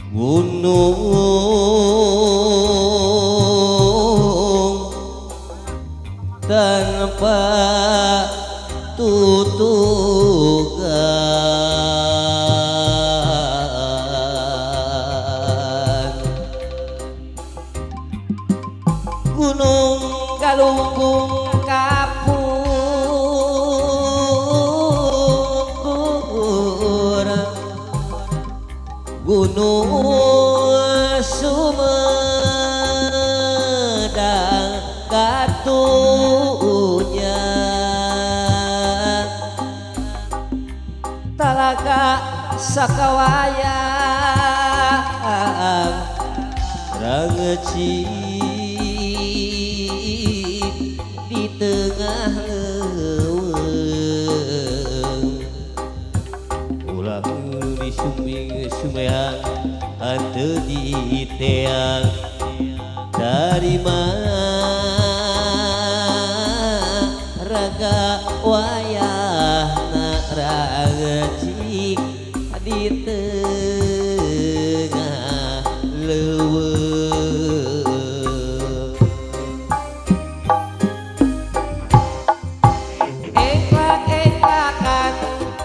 gunung tanpa tutugan, gunung galunggung kapungkur, gunung Sumedang katunya, talaga sakawayang rangecik di tengah leuweung, ulah di sumeang hanteu di teang, dari raga wayahna rangecik di tengah leuweung. Eklak-eklakan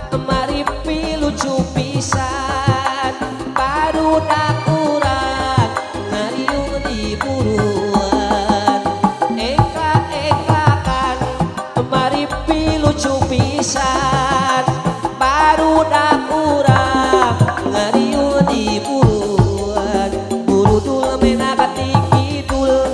kemari pilucu pisan, barudak urang ngariung di buruan. Eklak-eklakan kemari pilucu pisan, barudak urang ngariung di buruan. Buru dul mena katik kidul,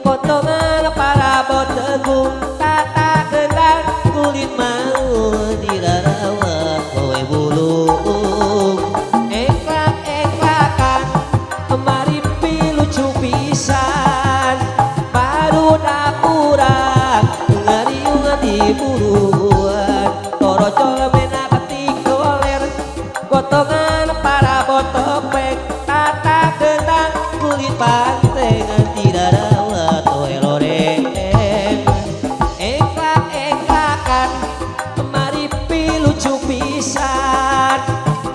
potongan para botegung, tata gendang kulit mau dirarawa kowe bulung. Eklak-eklakan kemari pilucu pisan, barudak urang ngariung di buruan. Torojol mena ketik goler, gotongan para botopek, tata gendang kulit pantengan dirarawa kowe loreng. Eklak-eklakan kemari pilucu pisan,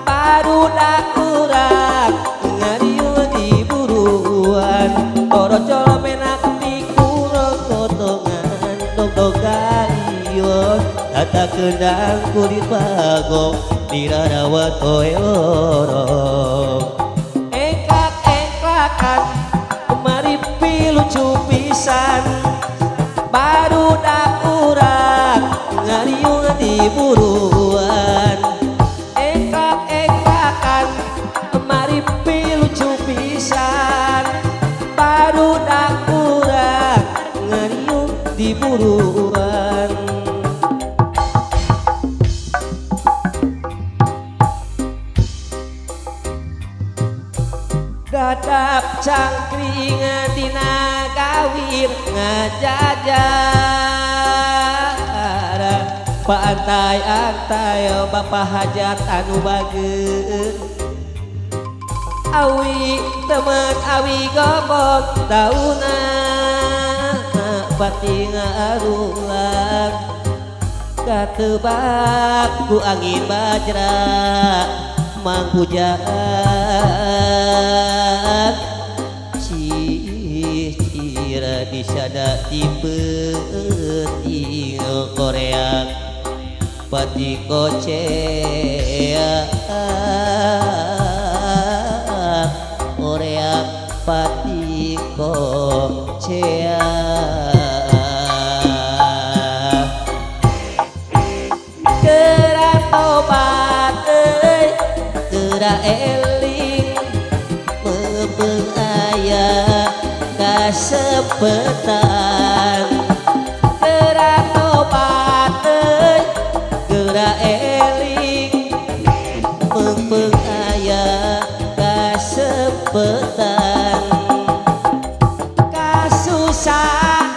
barudak urang ngariung di buruan. Torojol mena ketik urang gotongan dog-dog galion, tata gendang kulit bagong dirarawa kowe lorong. Eklak-eklakan kemari pilucu pisan, barudak urang ngariung di buruan. Eklak-eklakan kemari pilucu pisan, barudak urang ngariung di buruan. Dadap cangkring dina gawir ngajajar, paantai-antai bapa hajat anu bageun. Awi temen awi gobot dauna, pati ngarulang katebak ku angin bajra mang hujan. Cira disada tipe korea pati kocea, korea pati kocea. Gerak tobat gerak eling, mebeng aya kasepetan. Gerak tobat gerak eling, mebeng aya kasepetan. Kasusah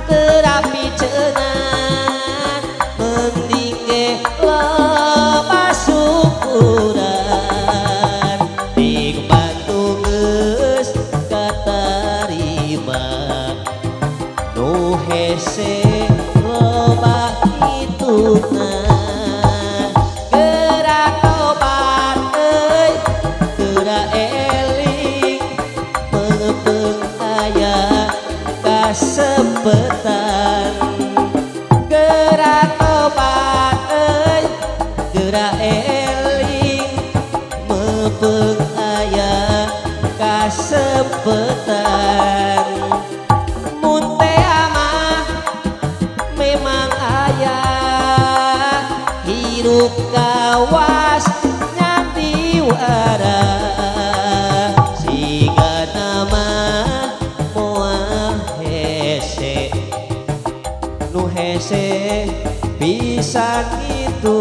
terapi cenah, mending ge loba syukuran. Dibantu geus katarima, nu hese loba hituna. Gerak tobat gerak eling, sempetan mun teh amah memang ayah hirup kawas nyandi wara siga nama moal hese nu hese pisan itu